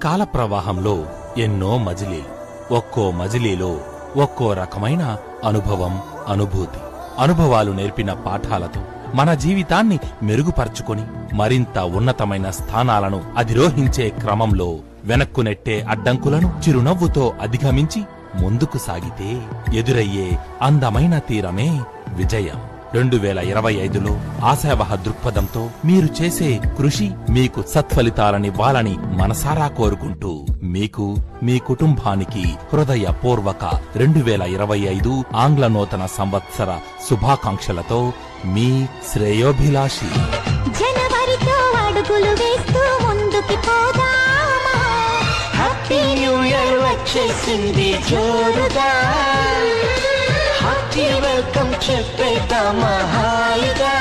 కాల ప్రవాహంలో ఎన్నో మజిలీలు, ఒక్కో మజిలీలో ఒక్కో రకమైన అనుభవం, అనుభూతి. అనుభవాలు నేర్పిన పాఠాలతో మన జీవితాన్ని మెరుగుపరుచుకొని మరింత ఉన్నతమైన స్థానాలను అధిరోహించే క్రమంలో వెనక్కు నెట్టే అడ్డంకులను చిరునవ్వుతో అధిగమించి ముందుకు సాగితే ఎదురయ్యే అందమైన తీరమే విజయం. 2025లో ఆశావహ దృక్పథంతో మీరు చేసే కృషి మీకు సత్ఫలితాలనివ్వాలని మనసారా కోరుకుంటూ మీకు, మీ కుటుంబానికి హృదయపూర్వక 2025 ఆంగ్ల నూతన సంవత్సర శుభాకాంక్షలతో మీ శ్రేయోభిలాషి. జనవరితో అడుగులు వేస్తూ ముందుకి పోదామా, హ్యాపీ న్యూ ఇయర్ వచ్చేసింది జోరుగా, హార్టీ వెల్కమ్ చెప్పేద్దామా హాయిగా.